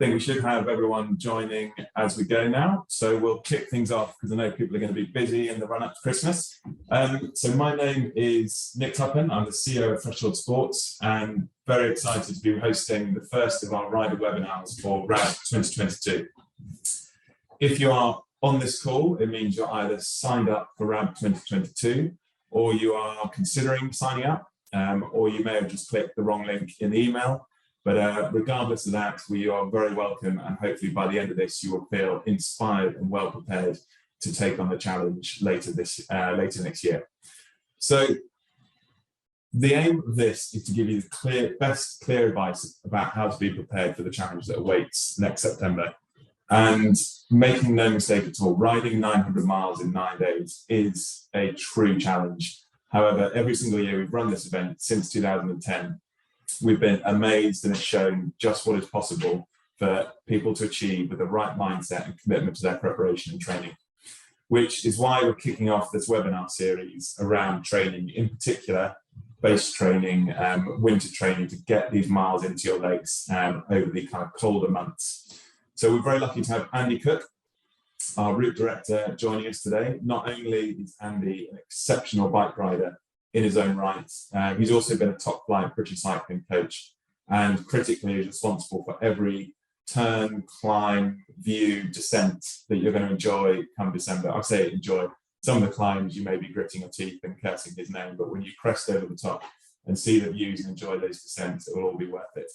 think we should have everyone joining as we go now. So we'll kick things off because I know people are going to be busy in the run up to Christmas. So my name is Nick Tuppen. I'm the CEO of Threshold Sports and very excited to be hosting the first of our rider webinars for RAD 2022. If you are on this call, it means you're either signed up for RAD 2022 or you are considering signing up, or you may have just clicked the wrong link in the email. But regardless of that, we are very welcome, and hopefully by the end of this, you will feel inspired and well prepared to take on the challenge later next year. So the aim of this is to give you the best clear advice about how to be prepared for the challenge that awaits next September. And making no mistake at all, riding 900 miles in 9 days is a true challenge. However, every single year we've run this event since 2010. We've been amazed and it's shown just what is possible for people to achieve with the right mindset and commitment to their preparation and training, which is why we're kicking off this webinar series around training, in particular, base training, winter training to get these miles into your legs over the kind of colder months. So we're very lucky to have Andy Cook, our route director, joining us today. Not only is Andy an exceptional bike rider in his own right, he's also been a top flight British cycling coach, and critically is responsible for every turn, climb, view, descent that you're going to enjoy come December. I say enjoy. Some of the climbs you may be gritting your teeth and cursing his name, but when you crest over the top and see the views and enjoy those descents, it will all be worth it.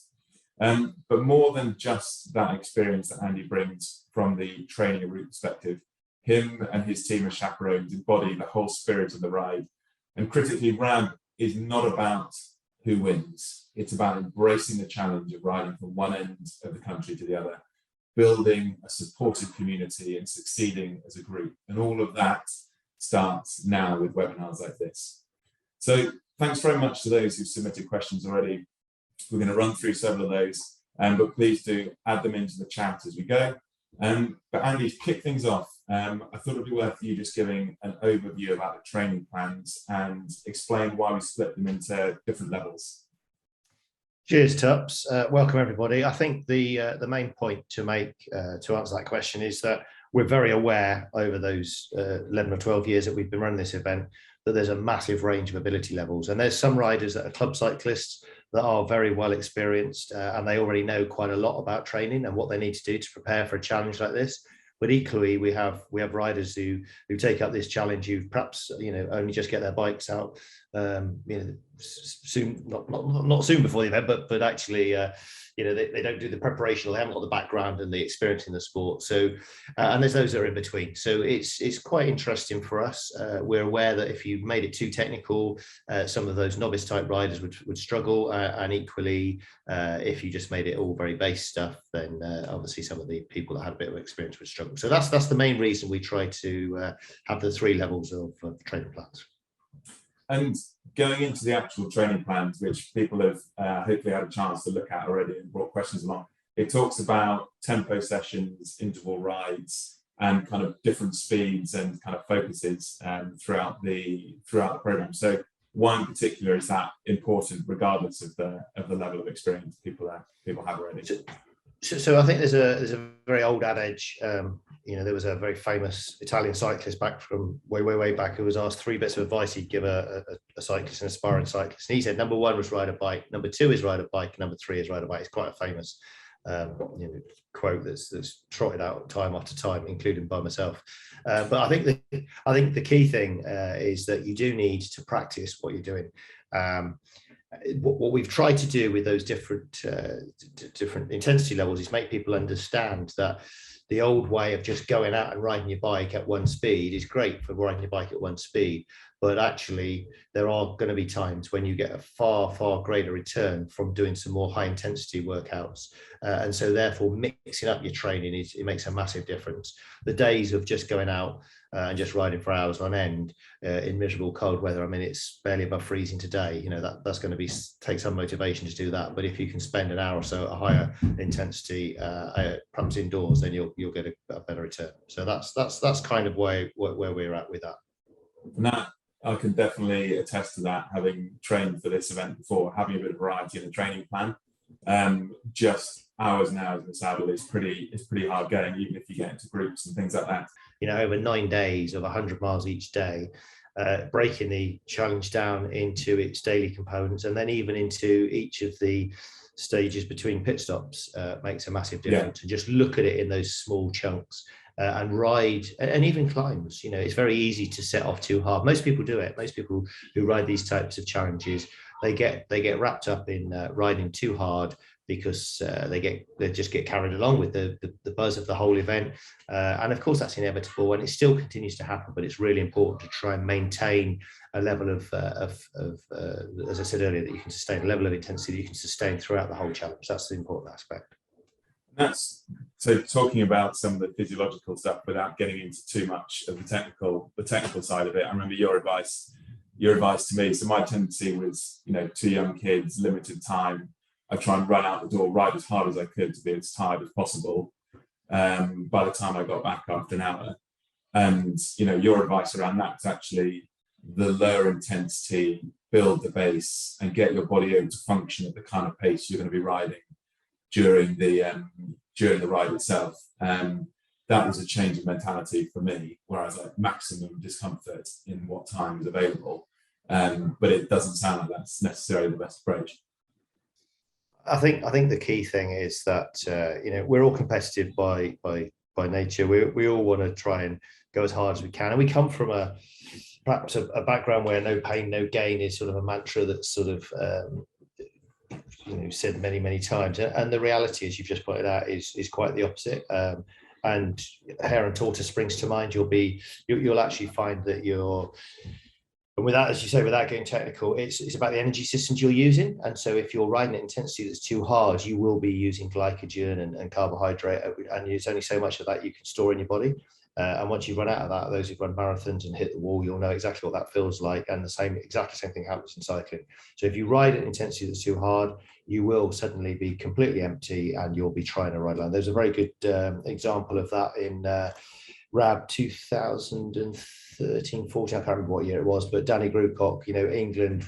But more than just that experience that Andy brings from the training and route perspective, him and his team of chaperones embody the whole spirit of the ride. And critically, RAD is not about who wins. It's about embracing the challenge of riding from one end of the country to the other, building a supportive community and succeeding as a group. And all of that starts now with webinars like this. So thanks very much to those who've submitted questions already. We're going to run through several of those, but please do add them into the chat as we go. But Andy, to kick things off, I thought it'd be worth you just giving an overview about the training plans and explain why we split them into different levels. Cheers, Tups. Welcome, everybody. I think the main point to make to answer that question is that we're very aware over those 11 or 12 years that we've been running this event that there's a massive range of ability levels, and there's some riders that are club cyclists that are very well experienced and they already know quite a lot about training and what they need to do to prepare for a challenge like this. But equally, we have riders who take up this challenge who perhaps only just get their bikes out soon, not soon before the event, but actually they don't do the preparation, or they haven't got the background and the experience in the sport. So and there's those that are in between. So it's quite interesting for us. We're aware that if you made it too technical, some of those novice type riders would struggle, and equally if you just made it all very base stuff, then obviously some of the people that had a bit of experience would struggle. So that's the main reason we try to have the 3 levels of training plans. And going into the actual training plans, which people have hopefully had a chance to look at already and brought questions along, it talks about tempo sessions, interval rides, and kind of different speeds and kind of focuses throughout the program. So why in particular is that important, regardless of the level of experience people have already? So I think there's a very old adage. There was a very famous Italian cyclist back from way back who was asked 3 bits of advice he'd give a cyclist, an aspiring cyclist. And he said, number 1 was ride a bike, number 2 is ride a bike, number 3 is ride a bike. It's quite a famous quote that's trotted out time after time, including by myself. But I think the key thing is that you do need to practice what you're doing. What we've tried to do with those different intensity levels is make people understand that the old way of just going out and riding your bike at one speed is great for riding your bike at one speed, but actually there are going to be times when you get a far greater return from doing some more high intensity workouts, and so therefore mixing up your training it makes a massive difference. The days of just going out and just riding for hours on end in miserable cold weather, I mean, it's barely above freezing today, that's going to take some motivation to do that. But if you can spend an hour or so at a higher intensity perhaps indoors, then you'll get a better return. So that's kind of where we're at with that. Now, I can definitely attest to that, having trained for this event before, having a bit of variety in the training plan just hours and hours in the saddle is pretty hard going, even if you get into groups and things like that. You know, over 9 days of 100 miles each day, breaking the challenge down into its daily components and then even into each of the stages between pit stops makes a massive difference. And just look at it in those small chunks and ride, and even climbs. You know, it's very easy to set off too hard. Most people do it. Most people who ride these types of challenges, they get wrapped up in riding too hard, because they just get carried along with the buzz of the whole event, and of course that's inevitable, and it still continues to happen. But it's really important to try and maintain a level of as I said earlier, that you can sustain, a level of intensity that you can sustain throughout the whole challenge. That's the important aspect. That's so, talking about some of the physiological stuff without getting into too much of the technical side of it. I remember your advice to me. So my tendency was, you know, 2 young kids, limited time, I try and run out the door, ride as hard as I could to be as tired as possible by the time I got back after an hour. And, you know, your advice around that was actually the lower intensity, build the base and get your body able to function at the kind of pace you're going to be riding during the ride itself. That was a change of mentality for me, where I was like maximum discomfort in what time is available. But it doesn't sound like that's necessarily the best approach. I think the key thing is that you know, we're all competitive by nature. We all want to try and go as hard as we can, and we come from perhaps a background where no pain, no gain is sort of a mantra that's sort of you know, said many times. And the reality, as you've just pointed out, is quite the opposite. And hare and tortoise springs to mind. You'll actually find that and without, as you say, without getting technical, it's about the energy systems you're using. And so if you're riding at intensity that's too hard, you will be using glycogen and carbohydrate, and there's only so much of that you can store in your body. And once you run out of that, those who've run marathons and hit the wall, you'll know exactly what that feels like. And exactly same thing happens in cycling. So if you ride at intensity that's too hard, you will suddenly be completely empty and you'll be trying to ride along. There's a very good example of that in RAB 2013, 14, I can't remember what year it was, but Danny Grewcock, you know, England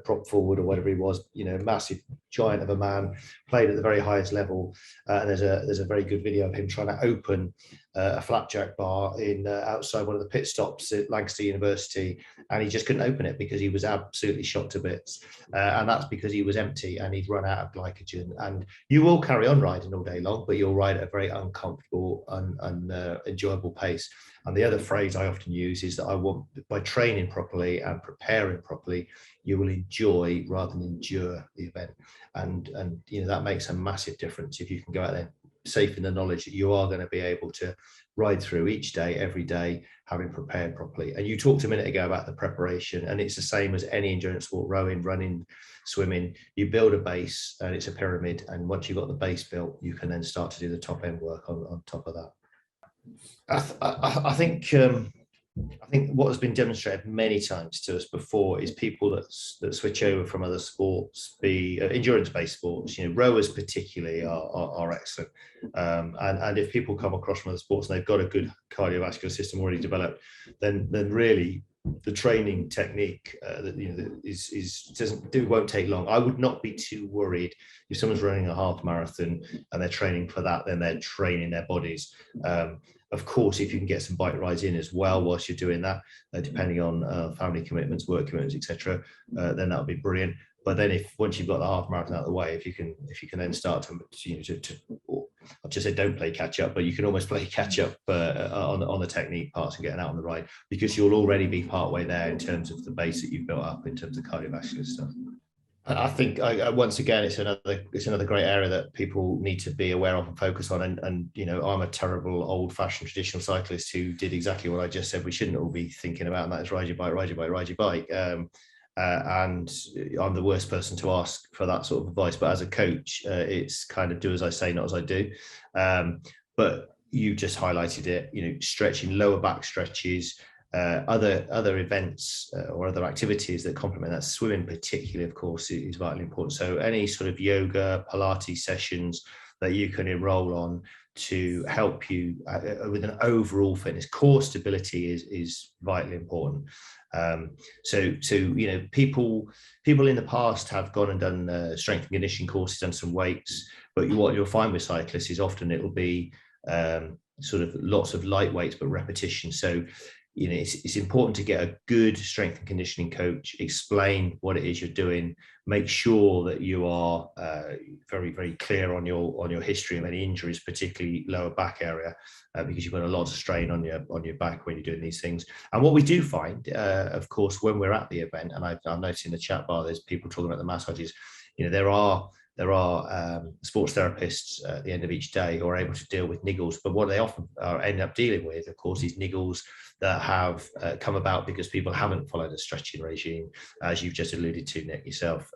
prop forward or whatever he was, you know, massive giant of a man, played at the very highest level. And there's a very good video of him trying to open a flapjack bar in outside one of the pit stops at Lancaster University, and he just couldn't open it because he was absolutely shot to bits. And that's because he was empty and he'd run out of glycogen. And you will carry on riding all day long, but you'll ride at a very uncomfortable and enjoyable pace. And the other phrase I often use is that I want, by training properly and preparing properly, you will enjoy rather than endure the event. And you know, that makes a massive difference if you can go out there safe in the knowledge that you are going to be able to ride through each day, every day, having prepared properly. And you talked a minute ago about the preparation, and it's the same as any endurance sport: rowing, running, swimming. You build a base and it's a pyramid, and once you've got the base built, you can then start to do the top end work on top of that. I think what has been demonstrated many times to us before is people that switch over from other sports, be endurance-based sports. You know, rowers particularly are excellent, and if people come across from other sports and they've got a good cardiovascular system already developed, then really the training technique that, you know, won't take long. I would not be too worried if someone's running a half marathon and they're training for that, then they're training their bodies. Of course, if you can get some bike rides in as well whilst you're doing that, depending on family commitments, work commitments, etc., then that would be brilliant. But then once you've got the half marathon out of the way, if you can then start to I've just said don't play catch up, but you can almost play catch up on the technique parts and getting out on the ride, because you'll already be part way there in terms of the base that you've built up in terms of cardiovascular stuff. I think once again, it's another great area that people need to be aware of and focus on. And you know, I'm a terrible old-fashioned traditional cyclist who did exactly what I just said we shouldn't all be thinking about, and that is ride your bike, ride your bike, ride your bike. And I'm the worst person to ask for that sort of advice. But as a coach, it's kind of do as I say, not as I do. But you just highlighted it. You know, stretching, lower back stretches. Other events or other activities that complement that. Swimming particularly, of course, is vitally important. So any sort of yoga, Pilates sessions that you can enroll on to help you with an overall fitness. Core stability is vitally important. So people in the past have gone and done strength and conditioning courses, done some weights, but what you'll find with cyclists is often it'll be sort of lots of light weights but repetition. So it's important to get a good strength and conditioning coach, explain what it is you're doing, make sure that you are very, very clear on your history of any injuries, particularly lower back area, because you've got a lot of strain on your back when you're doing these things. And what we do find, of course, when we're at the event, and I've noticed in the chat bar, there's people talking about the massages. There are sports therapists at the end of each day who are able to deal with niggles, but what they often end up dealing with, of course, is niggles that have come about because people haven't followed a stretching regime, as you've just alluded to, Nick, yourself.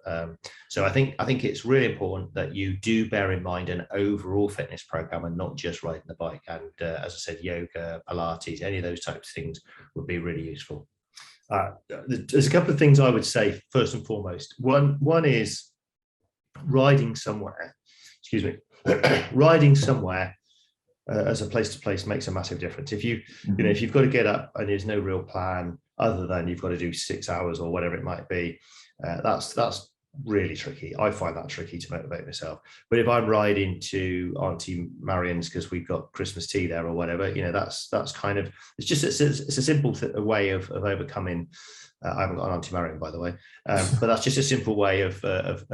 So I think it's really important that you do bear in mind an overall fitness program and not just riding the bike. And as I said, yoga, Pilates, any of those types of things would be really useful. There's a couple of things I would say first and foremost. One is riding somewhere. Excuse me, riding somewhere. As a place to place makes a massive difference. If you've got to get up and there's no real plan other than you've got to do 6 hours or whatever it might be, that's really tricky. I find that tricky to motivate myself. But if I'm riding to Auntie Marion's because we've got Christmas tea there or whatever, that's kind of, it's a simple way of overcoming. I haven't got an Auntie Marion, by the way, but that's just a simple way of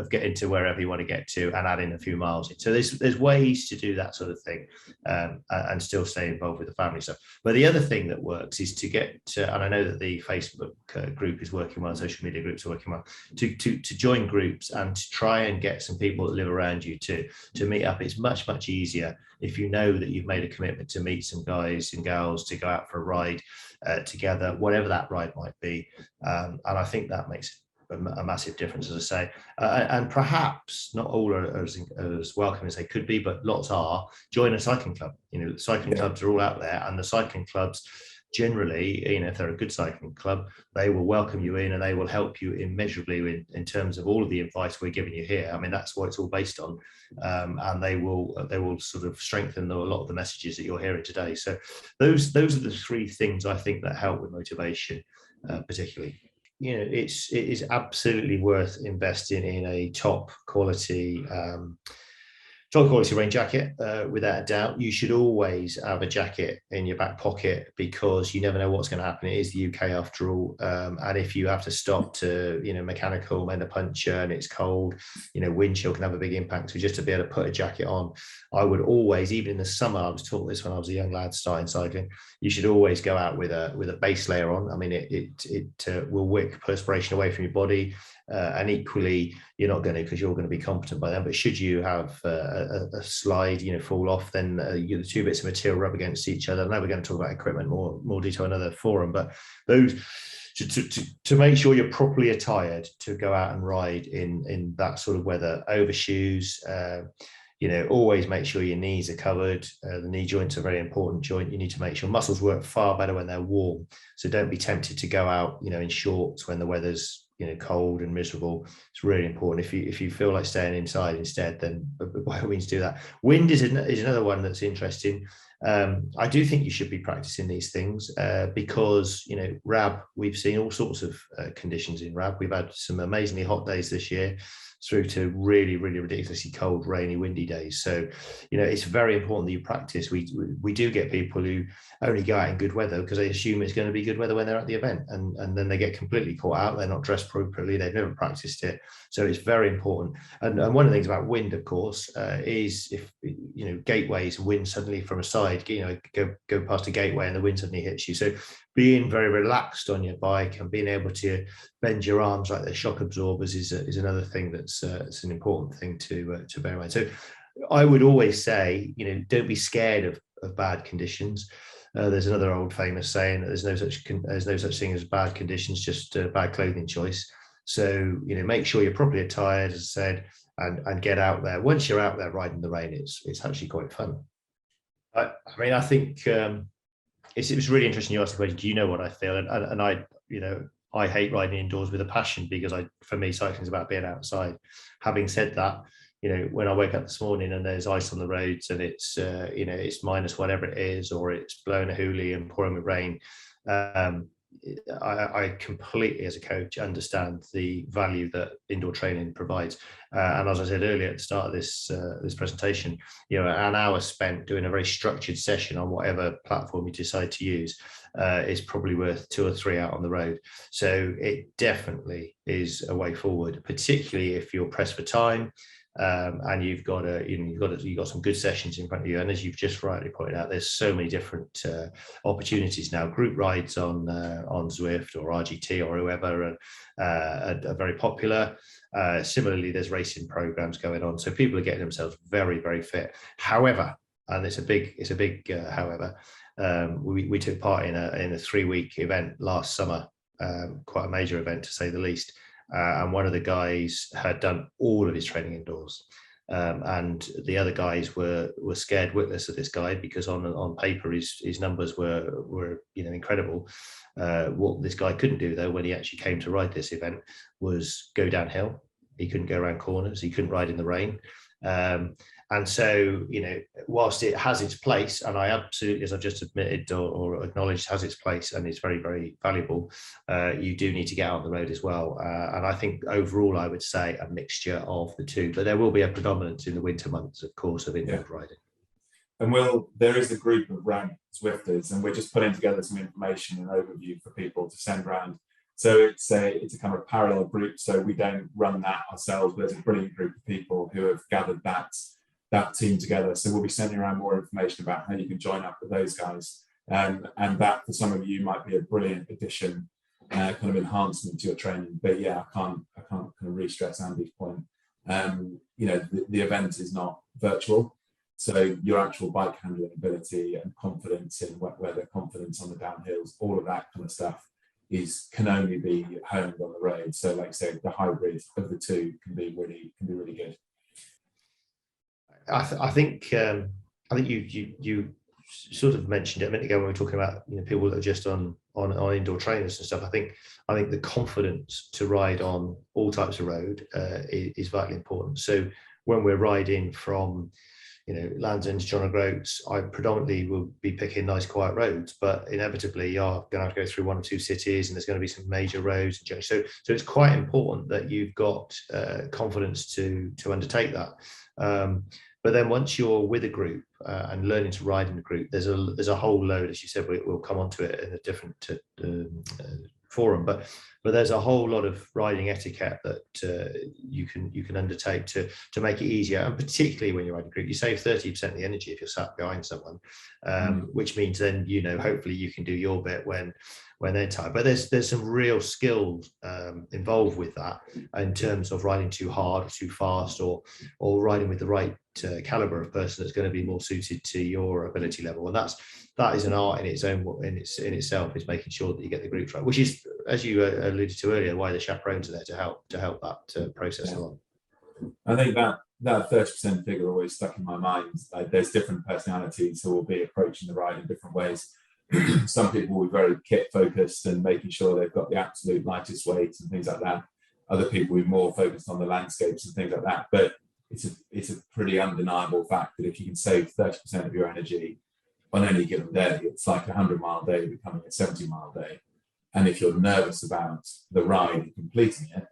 getting to wherever you want to get to and adding a few miles in. So there's ways to do that sort of thing and still stay involved with the family stuff. But the other thing that works is to get to, and I know that the Facebook group is working well, social media groups are working well, to join groups and to try and get some people that live around you to meet up. It's much, much easier if you know that you've made a commitment to meet some guys and gals to go out for a ride together, whatever that ride might be. And I think that makes a massive difference, as I say. And perhaps not all are as welcome as they could be, but lots are. Join a cycling club. Cycling clubs are all out there, and the cycling clubs generally, if they're a good cycling club, they will welcome you in and they will help you immeasurably in terms of all of the advice we're giving you here. I mean, that's what it's all based on, and they will sort of strengthen a lot of the messages that you're hearing today. So those are the three things I think that help with motivation, particularly. It is absolutely worth investing in a top quality rain jacket, without a doubt. You should always have a jacket in your back pocket because you never know what's going to happen. It is the UK after all. And if you have to stop to, mechanical, mend a puncture and it's cold, wind chill can have a big impact. So just to be able to put a jacket on, I would always, even in the summer, I was taught this when I was a young lad starting cycling, you should always go out with a base layer on. I mean, it will wick perspiration away from your body. And equally, you're not going to, because you're going to be competent by then. But should you have a slide, fall off, then the two bits of material rub against each other. Now we're going to talk about equipment more detail in another forum. But those to make sure you're properly attired to go out and ride in that sort of weather. Overshoes. Always make sure your knees are covered. The knee joint's a very important joint. You need to make sure muscles work far better when they're warm. So don't be tempted to go out, in shorts when the weather's cold and miserable. It's really important. If you feel like staying inside instead, then by all means do that. Wind is another one that's interesting. I do think you should be practicing these things because RAB, we've seen all sorts of conditions in RAB. We've had some amazingly hot days this year through to really, really ridiculously cold, rainy, windy days. So, it's very important that you practice. We do get people who only go out in good weather because they assume it's going to be good weather when they're at the event, and then they get completely caught out. They're not dressed appropriately. They've never practiced it. So it's very important. And one of the things about wind, of course, is if gateways, wind suddenly from a side, go past a gateway and the wind suddenly hits you. So being very relaxed on your bike and being able to bend your arms like they're shock absorbers is another thing that's it's an important thing to bear in mind. So I would always say, don't be scared of bad conditions. There's another old famous saying that there's no such thing as bad conditions, just bad clothing choice. So make sure you're properly attired, as I said, and get out there. Once you're out there riding the rain, it's actually quite fun. I think it was really interesting you asked the question, do you know what I feel? And I hate riding indoors with a passion because for me, cycling is about being outside. Having said that, when I wake up this morning and there's ice on the roads and it's it's minus whatever it is, or it's blowing a hoolie and pouring with rain, I completely, as a coach, understand the value that indoor training provides. And as I said earlier at the start of this presentation, an hour spent doing a very structured session on whatever platform you decide to use is probably worth 2 or 3 out on the road. So it definitely is a way forward, particularly if you're pressed for time. And you've got some good sessions in front of you, and as you've just rightly pointed out, there's so many different opportunities now. Group rides on Zwift or RGT or whoever are very popular. Similarly, there's racing programs going on, so people are getting themselves very, very fit. However, and it's a big however, we took part in a 3-week event last summer, quite a major event to say the least. And one of the guys had done all of his training indoors, and the other guys were scared witless of this guy, because on paper his numbers were incredible. What this guy couldn't do, though, when he actually came to ride this event, was go downhill. He couldn't go around corners. He couldn't ride in the rain. And so, whilst it has its place, and I absolutely, as I've just admitted or acknowledged, has its place and is very, very valuable, you do need to get out on the road as well. And I think overall, I would say a mixture of the two, but there will be a predominance in the winter months, of course, of indoor riding. And there is a group of round Zwifters, and we're just putting together some information and overview for people to send around. So it's a kind of parallel group. So we don't run that ourselves, but there's a brilliant group of people who have gathered that team together. So we'll be sending around more information about how you can join up with those guys. And that for some of you might be a brilliant addition, kind of enhancement to your training. But yeah, I can't kind of re-stress Andy's point. The event is not virtual. So your actual bike handling ability and confidence in weather, confidence on the downhills, all of that kind of stuff can only be honed on the road. So like I say, the hybrid of the two can be really good. I think you sort of mentioned it a minute ago when we were talking about people that are just on indoor trainers and stuff. I think the confidence to ride on all types of road is vitally important. So when we're riding from Land's End to John O'Groats, I predominantly will be picking nice quiet roads, but inevitably you're going to have to go through 1 or 2 cities, and there's going to be some major roads. So it's quite important that you've got confidence to undertake that. But then once you're with a group and learning to ride in a group, there's a whole load, as you said, we'll come onto it in a different forum, but there's a whole lot of riding etiquette that you can undertake to make it easier, and particularly when you're riding a group, you save 30% of the energy if you're sat behind someone, which means then hopefully you can do your bit when they're tired. But there's some real skills involved with that, in terms of riding too hard or too fast, or riding with the right caliber of person that's going to be more suited to your ability level. And that is an art in its own, in itself, is making sure that you get the groups right, which is, as you alluded to earlier, why the chaperones are there to help that process along. I think that 30% figure always stuck in my mind. Like, there's different personalities who will be approaching the ride in different ways. Some people will be very kit focused and making sure they've got the absolute lightest weights and things like that. Other people will be more focused on the landscapes and things like that. But it's a pretty undeniable fact that if you can save 30% of your energy on any given day, it's like a 100-mile day becoming a 70-mile day. And if you're nervous about the ride and completing it,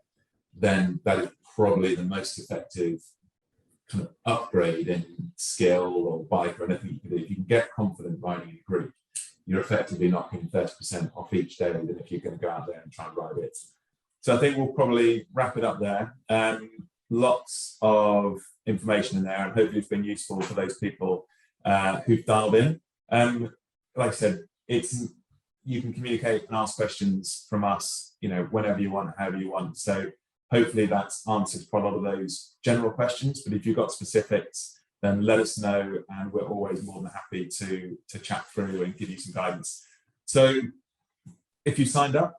then that is probably the most effective kind of upgrade in skill or bike or anything you can do. If you can get confident riding in a group, you're effectively knocking 30% off each day than if you're going to go out there and try and ride it. So I think we'll probably wrap it up there. Lots of information in there, and hopefully it's been useful for those people who've dialed in. Like I said, you can communicate and ask questions from us, whenever you want, however you want. So hopefully that's answered quite a lot of those general questions. But if you've got specifics, then let us know, and we're always more than happy to chat through and give you some guidance. So if you signed up,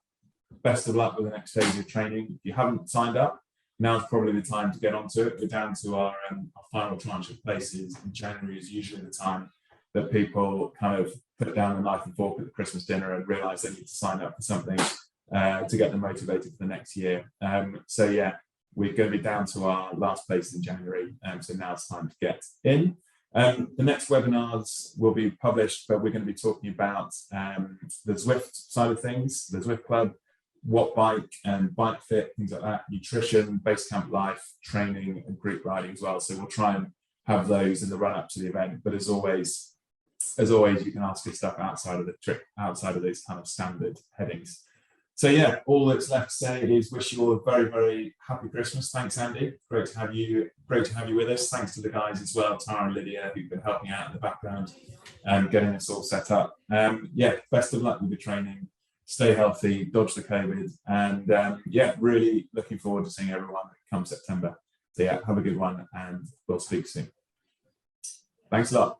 best of luck with the next phase of training. If you haven't signed up, now's probably the time to get onto it. We're down to our final tranche of places. In January is usually the time that people kind of put down the knife and fork at the Christmas dinner and realise they need to sign up for something to get them motivated for the next year. So yeah, we're going to be down to our last place in January, so now it's time to get in. The next webinars will be published, but we're going to be talking about the Zwift side of things, the Zwift Club, what bike and bike fit, things like that, nutrition, base camp life, training, and group riding as well. So we'll try and have those in the run up to the event. But as always, you can ask your stuff outside of the trip, outside of those kind of standard headings. So yeah, all that's left to say is wish you all a very, very happy Christmas. Thanks, Andy. Great to have you with us. Thanks to the guys as well, Tara and Lydia, who've been helping out in the background and getting us all set up. Yeah, best of luck with the training. Stay healthy, dodge the COVID, and yeah, really looking forward to seeing everyone come September. So yeah, have a good one, and we'll speak soon. Thanks a lot.